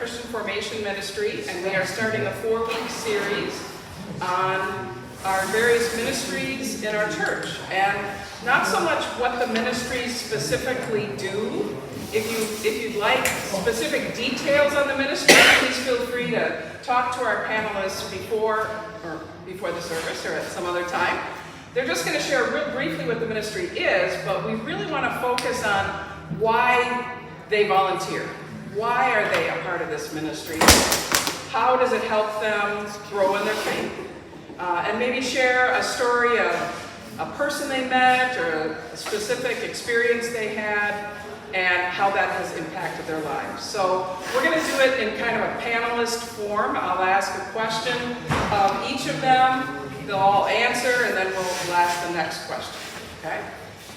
Christian Formation Ministry, and we are starting a 4-week series on our various ministries in our church. And not so much what the ministries specifically do. If you'd like specific details on the ministry, please feel free to talk to our panelists before the service or at some other time. They're just going to share real briefly what the ministry is, but we really want to focus on why they volunteer. Why are they a part of this ministry? How does it help them grow in their faith? And maybe share a story of a person they met or a specific experience they had and how that has impacted their lives. So we're going to do it in kind of a panelist form. I'll ask a question of each of them. They'll all answer, and then we'll ask the next question, okay?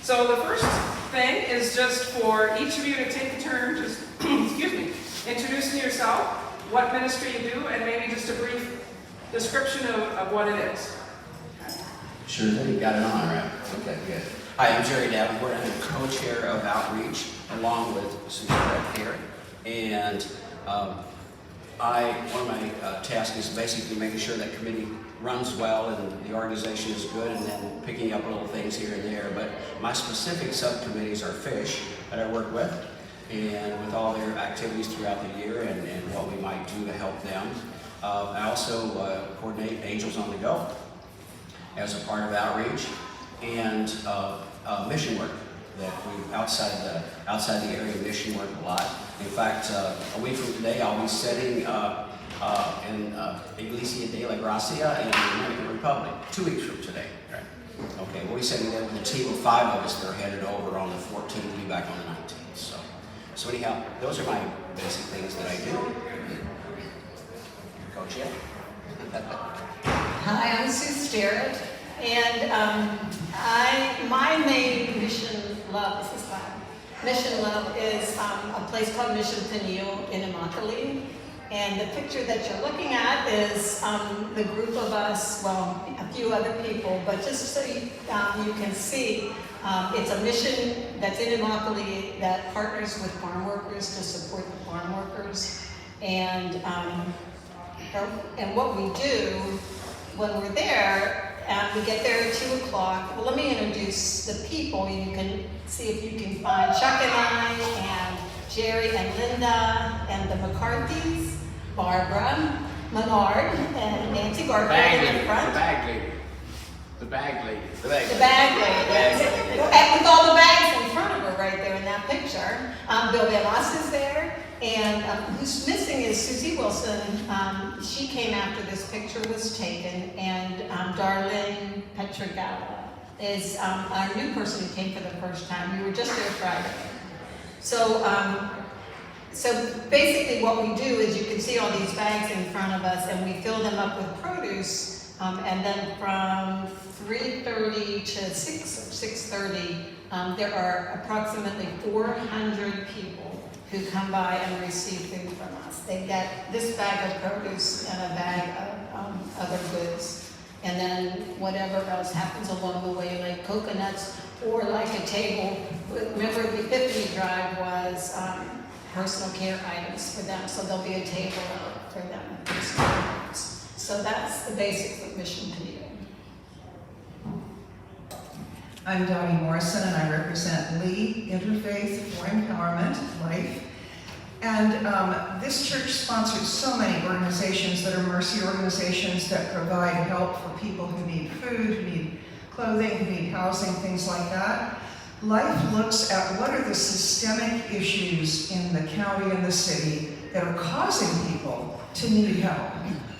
So the first thing is just for each of you to take a turn, just, excuse me, introducing yourself, what ministry you do, and maybe just a brief description of what it is. Okay. Sure thing, you got it on, right? Okay, good. Hi, I'm Jerry Davenport. I'm the co-chair of Outreach, along with Susan Brett here. And one of my tasks is basically making sure that committee runs well and the organization is good, and then picking up little things here and there. But my specific subcommittees are FISH that I work with, and with all their activities throughout the year and what we might do to help them. I also coordinate Angels on the Go as a part of Outreach, and mission work that we outside the area mission work a lot. In fact, a week from today, I'll be sitting in Iglesia de la Gracia in the Dominican Republic. 2 weeks from today. Right? Okay, we'll be sitting there with a team of 5 of us that are headed over on the 14th, be back on the 19th. So anyhow, those are my basic things that I do. Coach, yeah. Hi, I'm Sue Sterrett, and my main mission love is a place called Mission Peniel in Immokalee. And the picture that you're looking at is the group of us, well, a few other people, but just so you can see, it's a mission that's in Immokalee that partners with farm workers to support the farm workers. And what we do when we're there, we get there at 2 o'clock. Well, let me introduce the people. You can see if you can find Chuck and I, and Jerry and Linda, and the McCarthys, Barbara, Menard, and Nancy Barker in the front. The bag lady. And with all the bags in front of her right there in that picture. Bill Van Oss is there. And who's missing is Susie Wilson. She came after this picture was taken. And Darlene Petragala is our new person who came for the first time. We were just there Friday. So basically what we do is you can see all these bags in front of us, and we fill them up with produce, and then from 3:30 to 6:30, there are approximately 400 people who come by and receive food from us. They get this bag of produce and a bag of other goods, and then whatever else happens along the way, like coconuts or like a table. Remember, the Epiphany Drive was personal care items for them, so there'll be a table for them. So that's the basics of Mission Peniel. I'm Dottie Morrison, and I represent Lee Interfaith for Empowerment Life. And this church sponsors so many organizations that are mercy organizations that provide help for people who need food, who need clothing, who need housing, things like that. Life looks at what are the systemic issues in the county and the city that are causing people to need help.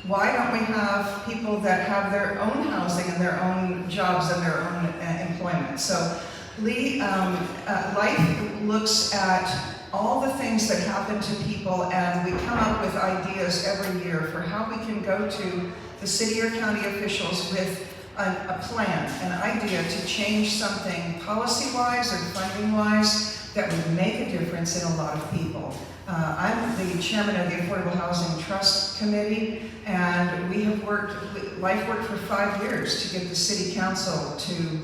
Why don't we have people that have their own housing and their own jobs and their own employment? So Life looks at all the things that happen to people, and we come up with ideas every year for how we can go to the city or county officials with a plan, an idea to change something policy-wise or funding-wise that would make a difference in a lot of people. I'm the chairman of the Affordable Housing Trust Committee, and we have Life worked for 5 years to get the city council to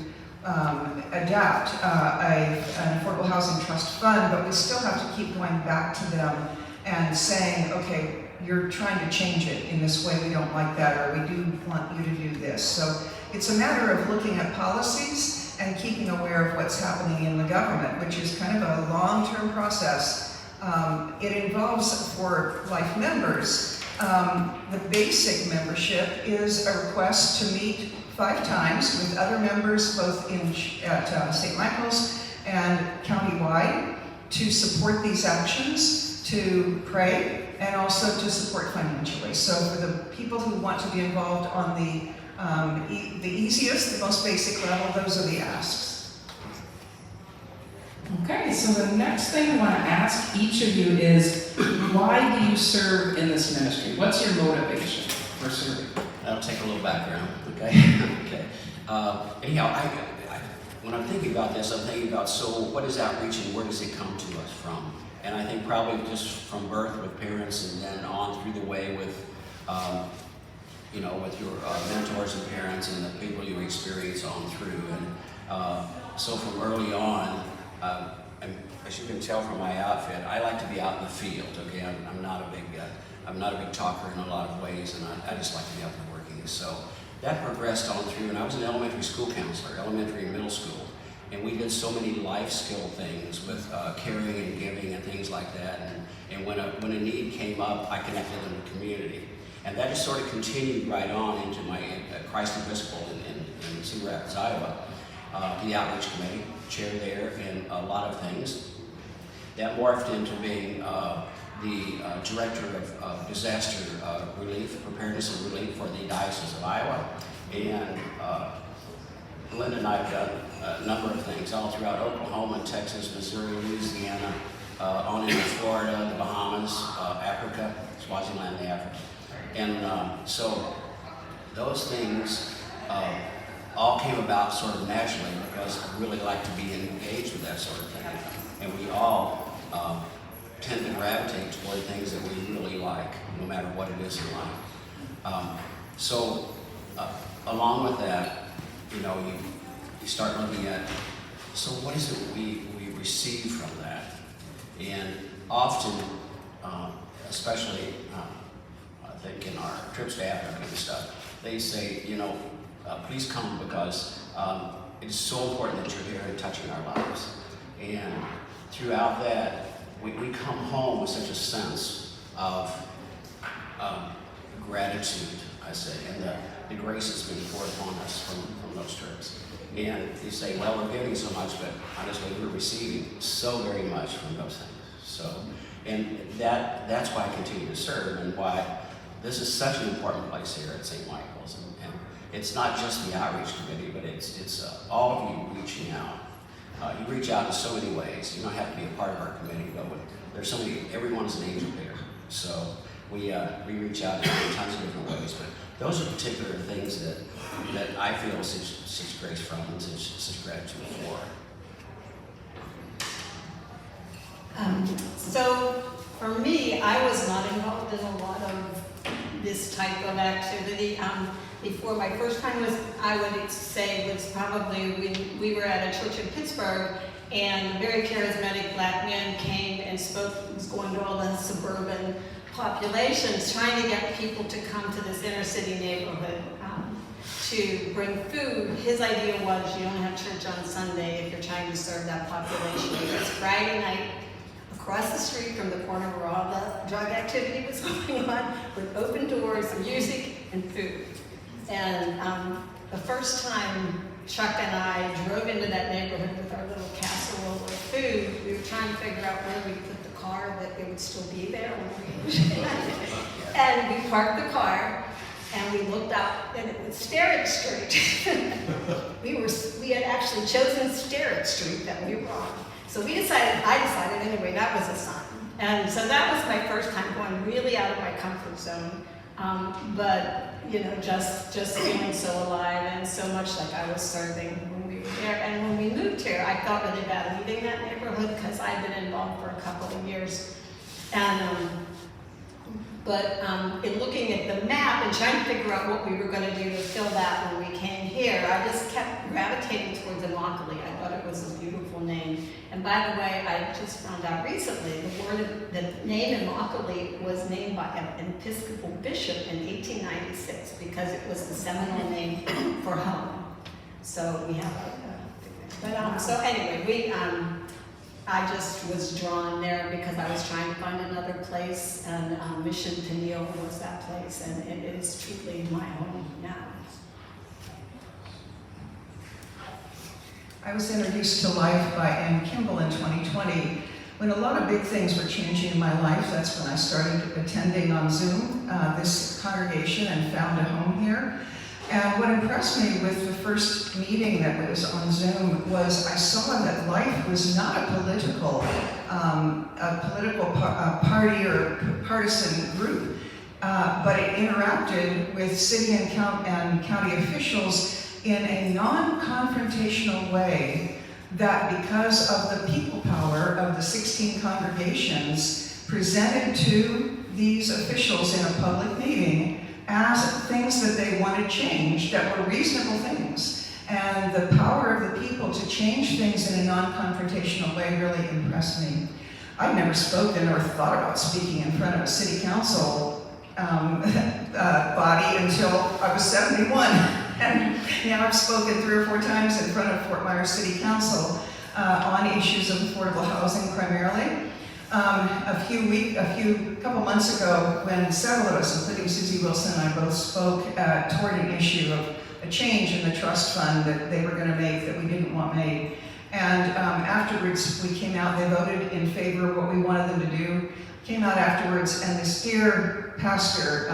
adapt an affordable housing trust fund, but we still have to keep going back to them and saying, okay, you're trying to change it in this way, we don't like that, or we do want you to do this. So it's a matter of looking at policies and keeping aware of what's happening in the government, which is kind of a long-term process. It involves, for life members, the basic membership is a request to meet 5 times with other members, both at St. Michael's and countywide, to support these actions, to pray, and also to support financially. So for the people who want to be involved on the easiest, the most basic level, those are the asks. Okay, so the next thing I want to ask each of you is, why do you serve in this ministry? What's your motivation for serving? I'll take a little background, okay? Okay. Anyhow, when I'm thinking about this, I'm thinking about, so what is outreach and where does it come to us from? And I think probably just from birth with parents and then on through the way with, with your mentors and parents and the people you experience on through. And so from early on, as you can tell from my outfit, I like to be out in the field, okay? I'm not a big talker in a lot of ways, and I just like to be out there working. So that progressed on through, and I was an elementary school counselor, elementary and middle school, and we did so many life skill things with caring and giving and things like that. And when a need came up, I connected them to community, and that just sort of continued right on into my Christ Episcopal in Cedar Rapids, Iowa. The outreach committee, chair there, and a lot of things. That morphed into being the director of disaster relief, preparedness and relief for the Diocese of Iowa. And Linda and I have done a number of things all throughout Oklahoma, Texas, Missouri, Louisiana, on into Florida, the Bahamas, Africa, Swaziland, Africa. And so those things all came about sort of naturally because I really like to be engaged with that sort of thing. And we all tend to gravitate toward things that we really like, no matter what it is in life. So along with that, you start looking at, so what is it we receive from that? And often, especially I think in our trips to Africa and stuff, they say, please come because it's so important that you're here and touching our lives. And throughout that, we come home with such a sense of gratitude, I say, and the grace that's been poured upon us from those trips. And you say, well, we're giving so much, but honestly, we're receiving so very much from those things. So, and that's why I continue to serve and why this is such an important place here at St. Michael's. And it's not just the outreach committee, but it's all of you reaching out. You reach out in so many ways. You don't have to be a part of our committee, but there's so many, everyone's an angel here. So we reach out in tons of different ways, but those are particular things that I feel such grace from and such gratitude for. So for me, I was not involved in a lot of this type of activity. Before my first time was, I would say, was probably when we were at a church in Pittsburgh, and a very charismatic black man came and spoke. He was going to all the suburban populations, trying to get people to come to this inner city neighborhood to bring food. His idea was you don't have church on Sunday if you're trying to serve that population. It was Friday night, across the street from the corner where all the drug activity was going on, with open doors, music, and food. And the first time Chuck and I drove into that neighborhood with our little casserole of food, we were trying to figure out where we put the car, that it would still be there when we and we parked the car, and we looked out, and it was Sterrett Street. We had actually chosen Sterrett Street that we were on. So I decided anyway, that was a sign. And so that was my first time going really out of my comfort zone. But just feeling so alive and so much like I was serving when we were there. And when we moved here, I felt really bad leaving that neighborhood because I'd been involved for a couple of years. And in looking at the map and trying to figure out what we were going to do to fill that when we came here, I just kept gravitating towards Immokalee. I thought it was a beautiful name. And by the way, I just found out recently, the name Immokalee was named by an Episcopal bishop in 1896 because it was the seminal name for home. So we have so anyway, I just was drawn there because I was trying to find another place, and Mission Peniel was that place, and it is truly my home now. I was introduced to life by Ann Kimball in 2020. When a lot of big things were changing in my life, that's when I started attending on Zoom this congregation and found a home here. And what impressed me with the first meeting that was on Zoom was I saw that life was not a political party or partisan group, but it interacted with city and county officials in a non-confrontational way that, because of the people power of the 16 congregations, presented to these officials in a public meeting as things that they wanted changed that were reasonable things. And the power of the people to change things in a non-confrontational way really impressed me. I'd never spoken or thought about speaking in front of a city council body until I was 71. And now I've spoken 3 or 4 times in front of Fort Myers City Council on issues of affordable housing primarily. A couple months ago, when several of us, including Susie Wilson and I, both spoke toward an issue of a change in the trust fund that they were going to make that we didn't want made. And afterwards, we came out, they voted in favor of what we wanted them to do. Came out afterwards, and this dear pastor,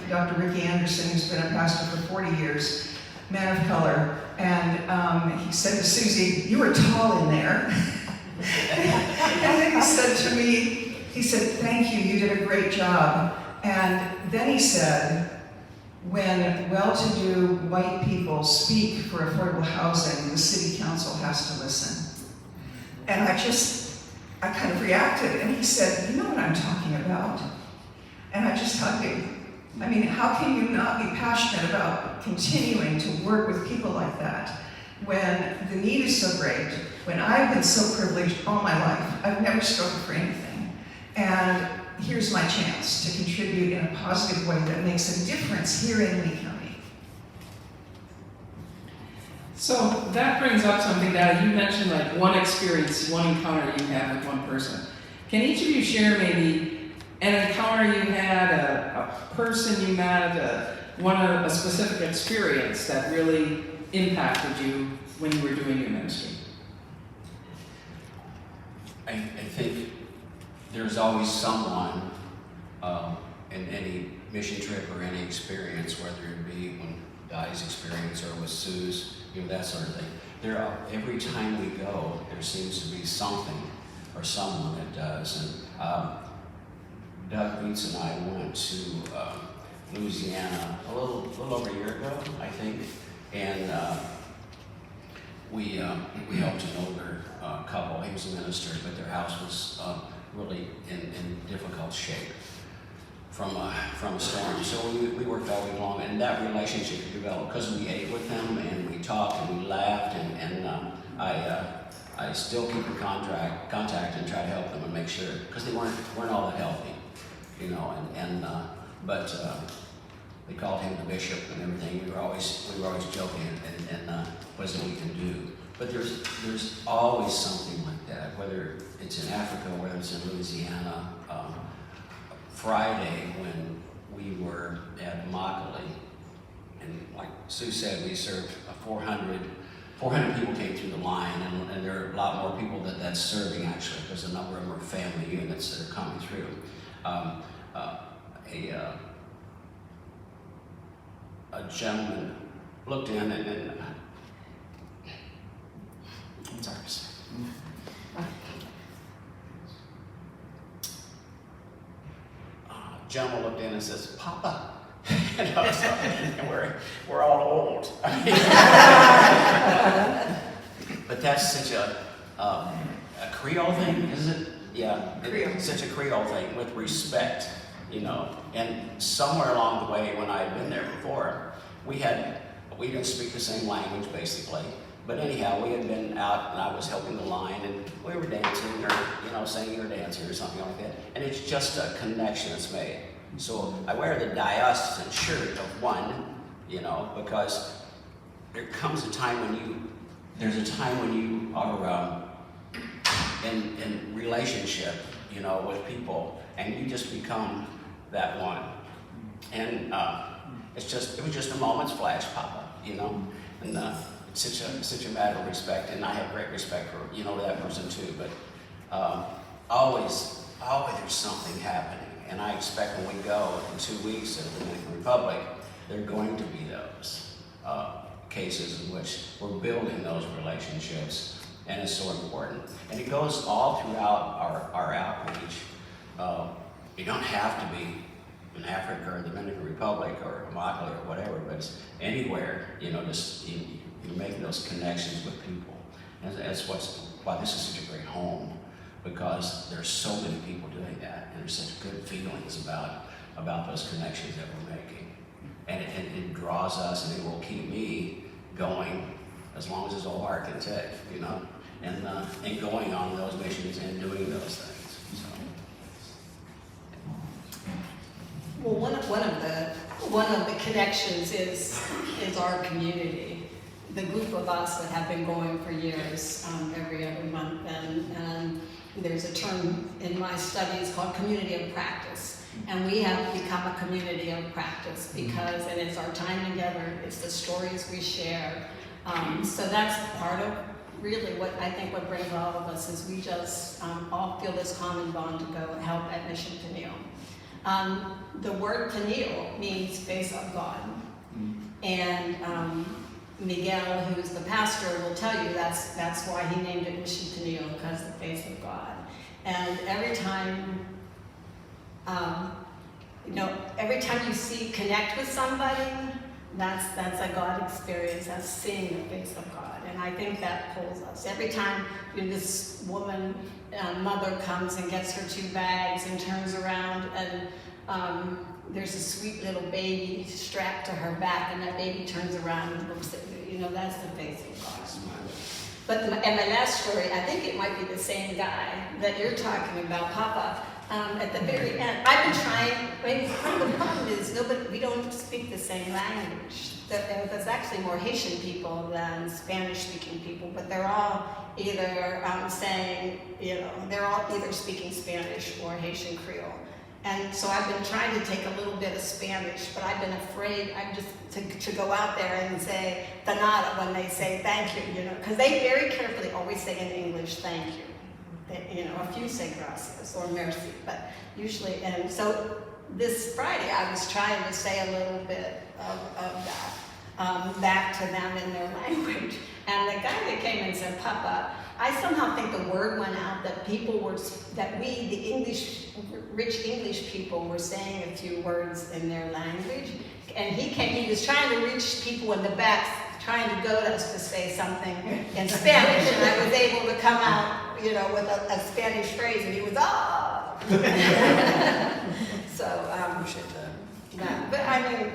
Dr. Ricky Anderson, who's been a pastor for 40 years, man of color, and he said to Susie, "You were tall in there." And then he said to me, he said, "Thank you, you did a great job." And then he said, "When well-to-do white people speak for affordable housing, the city council has to listen." And I kind of reacted, and he said, "You know what I'm talking about?" And I just hugged him. I mean, how can you not be passionate about continuing to work with people like that when the need is so great, when I've been so privileged all my life, I've never struggled for anything, and here's my chance to contribute in a positive way that makes a difference here in Lee County. So that brings up something that you mentioned, like one experience, one encounter you had with one person. Can each of you share maybe an encounter you had, a person you met, a specific experience that really impacted you when you were doing your ministry? I think there's always someone in any mission trip or any experience, whether it be when Di's experience or with Sue's, that sort of thing. Every time we go, there seems to be something or someone that does. And Doug Beats and I went to Louisiana a little over a year ago, I think, and we helped an older couple. He was a minister, but their house was really in difficult shape from a storm. So we worked all week long, and that relationship developed because we ate with them and we talked and we laughed, and I still keep in contact and try to help them and make sure, because they weren't all that healthy, but they called him the bishop and everything. We were always joking and what is it we can do? But there's always something like that, whether it's in Africa, whether it's in Louisiana. Friday, when we were at Immokalee, and like Sue said, we served 400 people came through the line, and there are a lot more people that's serving actually, because a number of them are family units that are coming through. A gentleman looked in and I'm sorry. Gentleman looked in and says, "Papa," and we're all old. But that's such a Creole thing, isn't it? Yeah, it's such a Creole thing with respect, And somewhere along the way, when I had been there before, we didn't speak the same language basically, But anyhow, we had been out and I was helping the line and we were dancing or, singing or dancing or something like that. And it's just a connection that's made. So I wear the diocesan shirt of one, because there comes a time when there's a time when you are in relationship, with people and you just become that one. And it was just a moment's flash, Papa, and it's such a matter of respect, and I have great respect for that person too. But always there's something happening, and I expect when we go in 2 weeks to the Dominican Republic, there are going to be those cases in which we're building those relationships, and it's so important. And it goes all throughout our outreach. You don't have to be in Africa or the Dominican Republic or Immokalee or whatever, but it's anywhere, just you're making those connections with people. And that's why this is such a great home, because there's so many people doing that, and there's such good feelings about those connections that we're making. And it draws us, and it will keep me going as long as this old heart can take, and going on those missions and doing those things. So. Well, one of the connections is our community. The group of us that have been going for years, every other month, and there's a term in my studies called community of practice. And we have become a community of practice because, and it's our time together, it's the stories we share. So that's part of really what I think what brings all of us is we just all feel this common bond to go help at Mission Peniel. The word Peniel means face of God. And Miguel, who's the pastor, will tell you that's why he named it Mission Peniel, because the face of God. And every time you connect with somebody, that's a God experience, that's seeing the face of God. And I think that pulls us. Every time this woman, mother comes and gets her 2 bags and turns around and there's a sweet little baby strapped to her back, and that baby turns around and looks at you, that's the face of God. But my last story, I think it might be the same guy that you're talking about, Papa. At the very end, I've been trying. Part of the problem is we don't speak the same language. There's actually more Haitian people than Spanish-speaking people, but they're all either they're all either speaking Spanish or Haitian Creole. And so I've been trying to take a little bit of Spanish, but I've been afraid to go out there and say de nada when they say thank you, because they very carefully always say in English thank you. A few say gracias or merci, but usually, and so this Friday I was trying to say a little bit of that back to them in their language. And the guy that came and said, Papa, I somehow think the word went out that rich English people were saying a few words in their language. And he was trying to reach people in the back, trying to goad us to say something in Spanish, and I was able to come out, with a Spanish phrase, and he was, oh! So, Appreciate that. but I mean,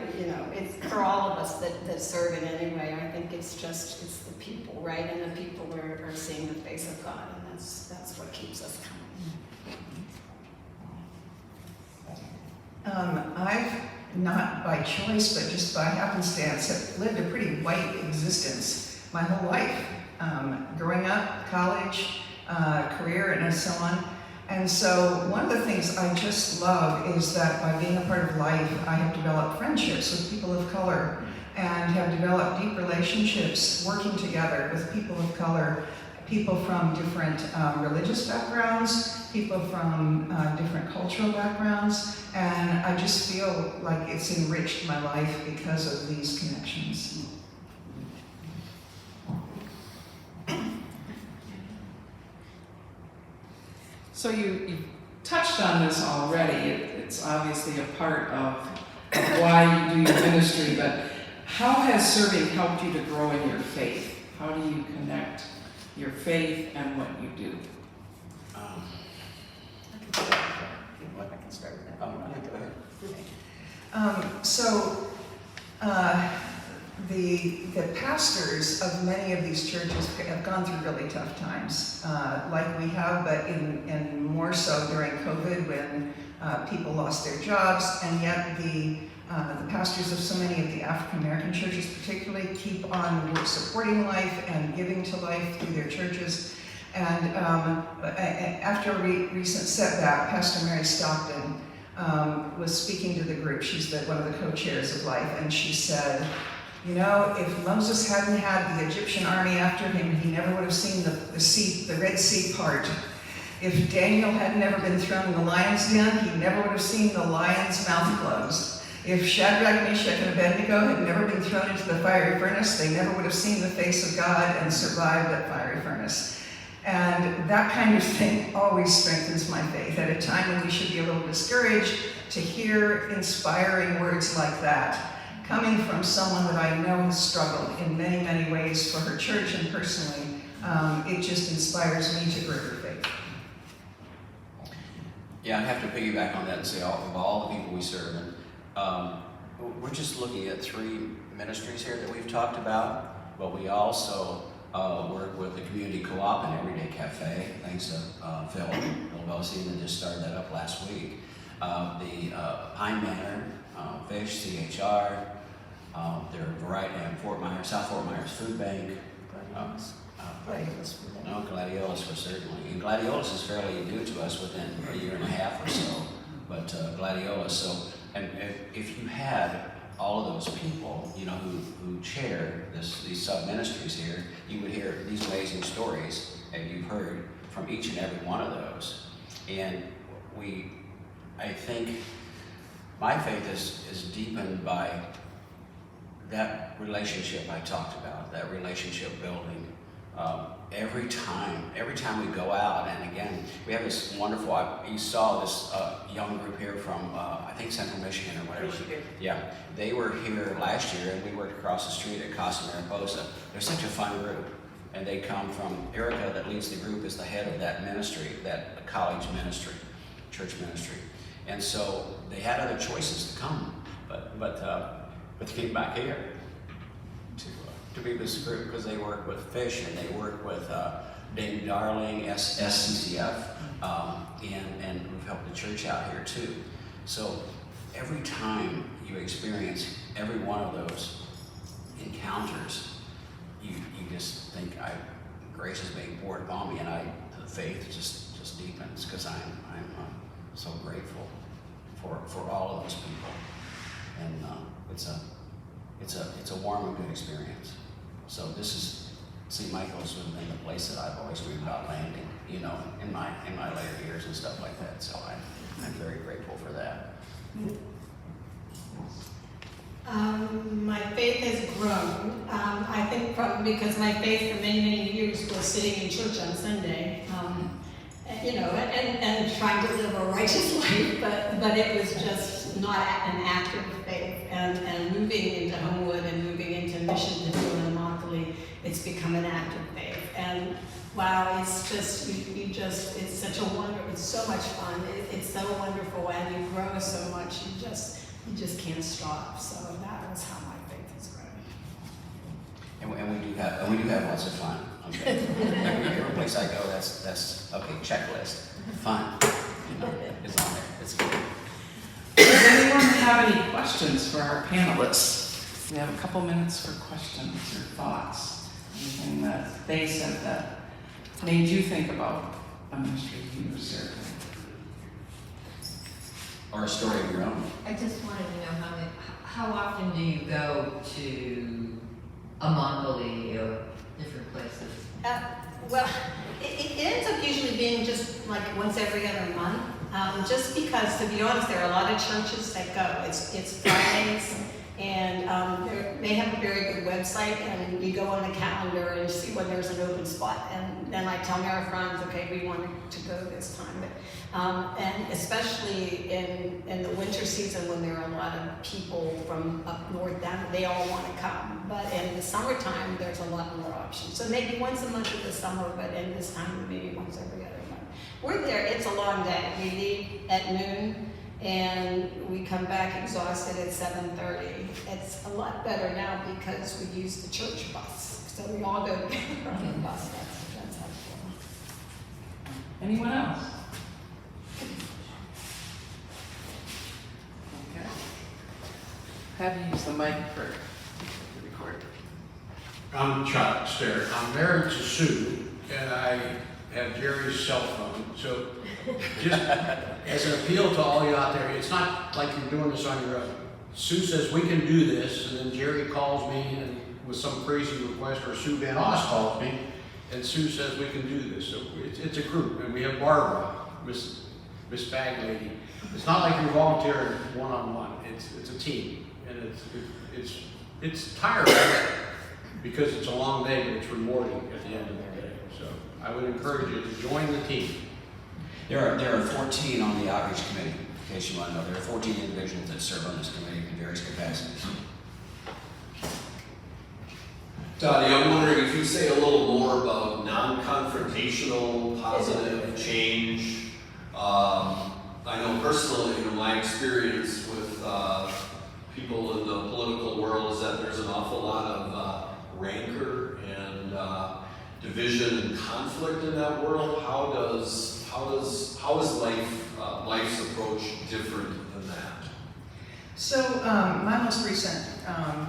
it's for all of us that serve in any way. I think it's the people, right? And the people are seeing the face of God, and that's what keeps us coming. I've, not by choice, but just by happenstance, have lived a pretty white existence my whole life. Growing up, college, career, and so on. And so one of the things I just love is that by being a part of life, I have developed friendships with people of color and have developed deep relationships working together with people of color, people from different religious backgrounds, people from different cultural backgrounds, and I just feel like it's enriched my life because of these connections. So you touched on this already. It's obviously a part of why you do your ministry, but how has serving helped you to grow in your faith? How do you connect your faith and what you do? I can start with that. Go ahead. the pastors of many of these churches have gone through really tough times, like we have, but in more so during COVID when people lost their jobs, and yet the pastors of so many of the African American churches particularly keep on supporting life and giving to life through their churches. And after a recent setback, Pastor Mary Stockton was speaking to the group. She's one of the co-chairs of Life, and she said, you know, if Moses hadn't had the Egyptian army after him, he never would have seen the Red Sea part. If Daniel had never been thrown in the lion's den, he never would have seen the lion's mouth closed. If Shadrach, Meshach, and Abednego had never been thrown into the fiery furnace, they never would have seen the face of God and survived that fiery furnace. And that kind of thing always strengthens my faith at a time when we should be a little discouraged. To hear inspiring words like that coming from someone that I know has struggled in many, many ways for her church and personally, it just inspires me to greater faith. Yeah, I'd have to piggyback on that and say of all the people we serve, and we're just looking at 3 ministries here that we've talked about, but we also work with the Community Co-op and Everyday Cafe, thanks to Phil Bosi, that just started that up last week. The Pine Manor, Fish, CHR, there are a variety of South Fort Myers Food Bank. No, Gladiolus was certainly. And Gladiolus is fairly new to us within a year and a half or so, but Gladiolus, so, and if you had all of those people, you know, who chair these sub-ministries here, you would hear these amazing stories, and you've heard from each and every one of those. And I think my faith is deepened by that relationship I talked about, that relationship building. Every time we go out, and again, we have this wonderful, you saw this young group here from, I think Central Michigan or whatever. Michigan. Yeah, they were here last year, and we worked across the street at Casa Mariposa. They're such a fun group, and they come from, Erica that leads the group is the head of that ministry, that college ministry, church ministry. And so they had other choices to come, but they came back here to be this group because they work with Fish and they work with David Darling, SCCF, and we've helped the church out here too. So every time you experience every one of those encounters, you just think, grace is being poured upon me, and the faith just deepens because I'm so grateful for all of those people, and it's a warm and good experience. So St. Michael's would have been the place that I've always dreamed about landing, you know, in my later years and stuff like that. So I'm very grateful for that. My faith has grown. I think because my faith for many, many years was sitting in church on Sunday, you know, and trying to live a righteous life, but it was just not an active faith. And moving into Homewood and moving into Mission to do in Immokalee, it's become an active faith. And wow, it's just, it's such a wonder, it's so much fun. It's so wonderful, and you grow so much, you just can't stop. So that was how my faith has grown. And we do have lots of fun. Okay. Every place I go, that's okay. Checklist, fun, you know, is on there. It's good. Does anyone have any questions for our panelists? We have a couple minutes for questions or thoughts. Anything that they said that made you think about a ministry you were serving? Or a story of your own. I just wanted to know how often do you go to Immokalee or different places? Well, it ends up usually being just like once every other month. Just because, to be honest, there are a lot of churches that go. It's Fridays, and they have a very good website, and you go on the calendar and see when there's an open spot. And then I tell my friends, okay, we want to go this time. And especially in the winter season when there are a lot of people from up north down, they all want to come. But in the summertime, there's a lot more options. So maybe once a month in the summer, but in this time, maybe once every other month. We're there, it's a long day. We leave at noon, And we come back exhausted at 7:30. It's a lot better now because we use the church bus. So we all go together on the bus. That's helpful. Anyone else? Okay. Have you use the mic for the recorder? I'm Chuck Sterrett. I'm married to Sue, and I have Jerry's cell phone. So just as an appeal to all you out there, it's not like you're doing this on your own. Sue says we can do this, and then Jerry calls me and with some crazy request, or Sue Van Oss calls me, and Sue says we can do this. So it's a group, and we have Barbara, Miss Bag Lady. It's not like you're volunteering one-on-one. It's a team, and it's tiring because it's a long day, but it's rewarding at the end of the day. So I would encourage you to join the team. There are 14 on the outreach committee, in case you want to know. There are 14 individuals that serve on this committee in various capacities. Dottie, I'm wondering if you say a little more about non-confrontational, positive change. I know personally, in my experience with people in the political world, is that there's an awful lot of rancor and division and conflict in that world. How is life's approach different than that? So my most recent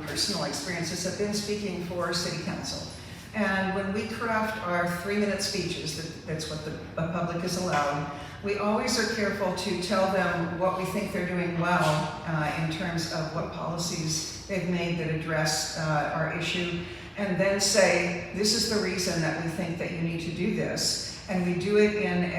personal experiences have been speaking for city council. And when we craft our 3-minute speeches, that's what the public is allowed, we always are careful to tell them what we think they're doing well in terms of what policies they've made that address our issue, and then say, this is the reason that we think that you need to do this. And we do it in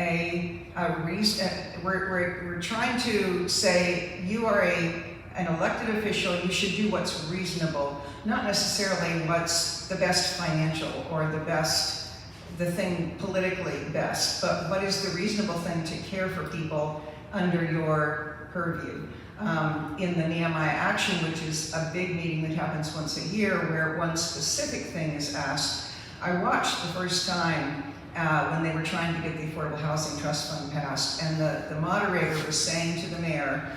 we're trying to say, you are an elected official, you should do what's reasonable, not necessarily what's the best financial or the thing politically best, but what is the reasonable thing to care for people under your purview. In the Nehemiah Action, which is a big meeting that happens once a year where one specific thing is asked, I watched the first time when they were trying to get the Affordable Housing Trust Fund passed, and the moderator was saying to the mayor,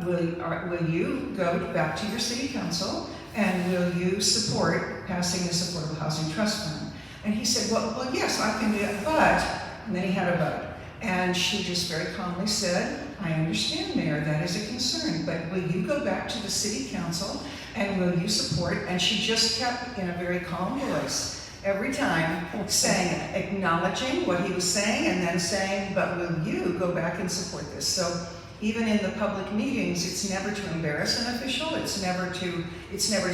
will you go back to your city council and will you support passing this Affordable Housing Trust Fund? And he said, well, yes, I can do it, but, and then he had a but. And she just very calmly said, I understand, Mayor, that is a concern, but will you go back to the city council and will you support? And she just kept in a very calm voice every time saying, acknowledging what he was saying and then saying, but will you go back and support this? So even in the public meetings, it's never to embarrass an official, it's never to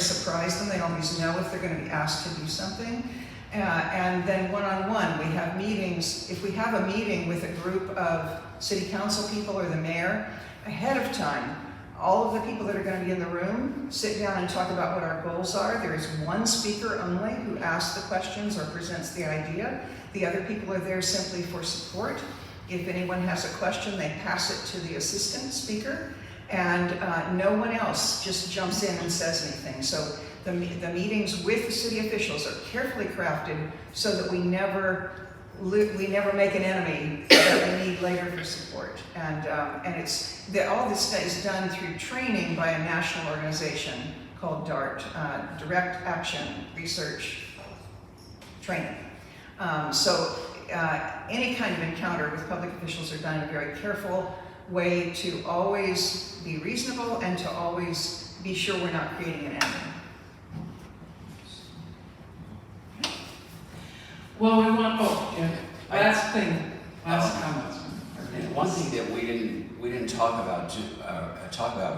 surprise them. They always know if they're going to be asked to do something. And then one-on-one, we have meetings. If we have a meeting with a group of city council people or the mayor, ahead of time, all of the people that are going to be in the room sit down and talk about what our goals are. There is one speaker only who asks the questions or presents the idea. The other people are there simply for support. If anyone has a question, they pass it to the assistant speaker, and no one else just jumps in and says anything. So the meetings with the city officials are carefully crafted so that we never make an enemy that we need later for support. And all this is done through training by a national organization called DART, Direct Action Research Training. Any kind of encounter with public officials are done in a very careful way to always be reasonable and to always be sure we're not creating an enemy. Well, we want, last comments. And one thing that we didn't talk about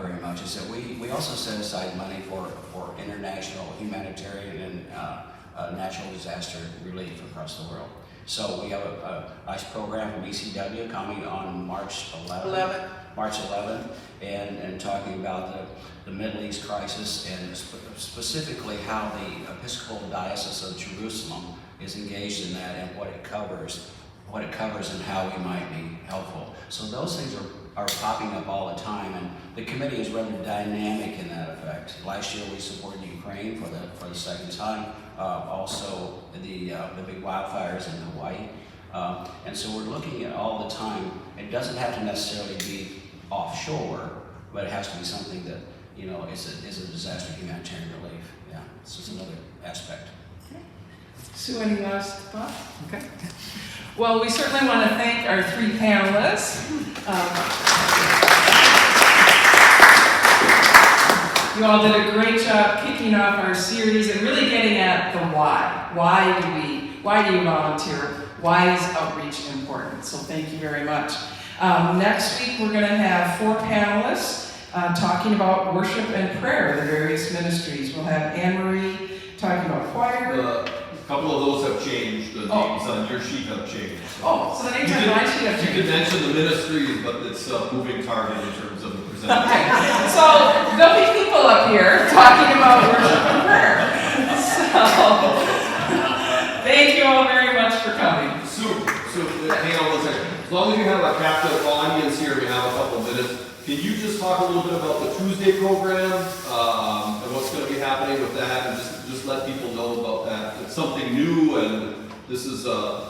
very much is that we also set aside money for international humanitarian and natural disaster relief across the world. So we have a nice program from ECW coming on March 11th, and talking about the Middle East crisis and specifically how the Episcopal Diocese of Jerusalem is engaged in that and what it covers and how we might be helpful. So those things are popping up all the time, and the committee is rather dynamic in that effect. Last year we supported Ukraine for the second time. Also the big wildfires in Hawaii. And so we're looking at all the time. It doesn't have to necessarily be offshore, but it has to be something that, you know, is a disaster humanitarian relief. Yeah, it's just another aspect. Sue, any last thoughts? Okay. Well, we certainly want to thank our 3 panelists. You all did a great job kicking off our series and really getting at the why. Why do you volunteer? Why is outreach important? So thank you very much. Next week, we're going to have 4 panelists talking about worship and prayer, the various ministries. We'll have Anne-Marie talking about choir. A couple of those have changed, the names on your sheet have changed. Oh, so the names on my sheet have You changed. could mention the ministries, but it's a moving target in terms of the presentation. Okay, so there'll be people up here talking about worship and prayer. So, thank you all very much for coming. So hang on 1 second. As long as you have a captive audience here, we have a couple of minutes. Can you just talk a little bit about the Tuesday program and what's going to be happening with that, and just let people know about that? It's something new, and this is a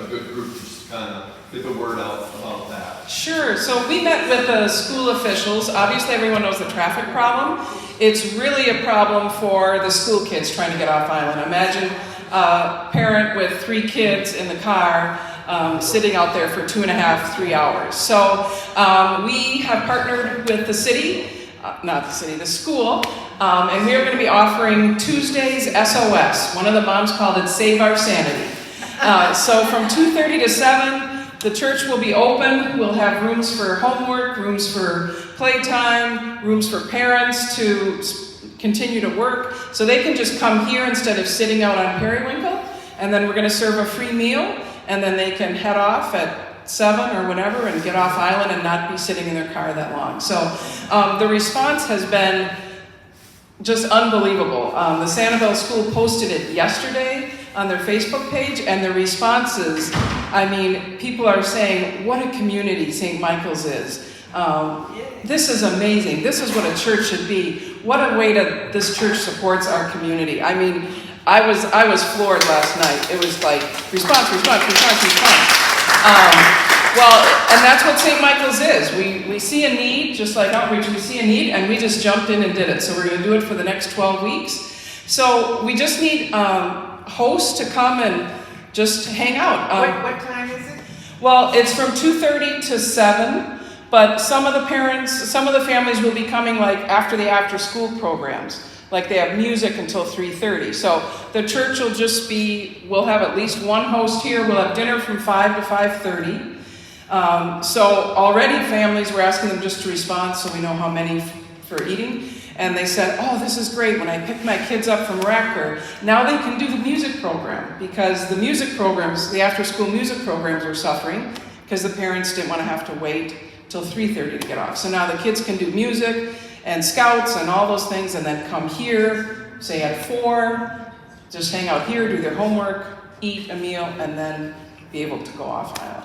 good group to just kind of get the word out about that. Sure, so we met with the school officials. Obviously everyone knows the traffic problem. It's really a problem for the school kids trying to get off island. Imagine a parent with 3 kids in the car sitting out there for 2.5, 3 hours. So we have partnered with the city, the school, and we are going to be offering Tuesdays SOS. One of the moms called it Save Our Sanity. So from 2:30 to 7, the church will be open. We'll have rooms for homework, rooms for playtime, rooms for parents to continue to work. So they can just come here instead of sitting out on Periwinkle. And then we're going to serve a free meal. And then they can head off at 7 or whatever and get off island and not be sitting in their car that long. So the response has been just unbelievable. The Sanibel School posted it yesterday on their Facebook page, and the responses, I mean, people are saying, what a community St. Michael's is. This is amazing. This is what a church should be. What a way this church supports our community. I mean, I was floored last night. It was like response. Well, and that's what St. Michael's is. We see a need, just like outreach, we see a need, and we just jumped in and did it. So we're going to do it for the next 12 weeks. So we just need hosts to come and just hang out. What time is it? Well, it's from 2:30 to 7, but some of the families will be coming like after the after-school programs. Like they have music until 3:30. So the church will just we'll have at least one host here. We'll have dinner from 5 to 5:30. So already families were asking them just to respond so we know how many for eating. And they said, oh, this is great. When I pick my kids up from rec, or now they can do the music program, because the music programs, the after-school music programs are suffering because the parents didn't want to have to wait till 3:30 to get off. So now the kids can do music and scouts and all those things, and then come here, say at 4, just hang out here, do their homework, eat a meal, and then be able to go off island.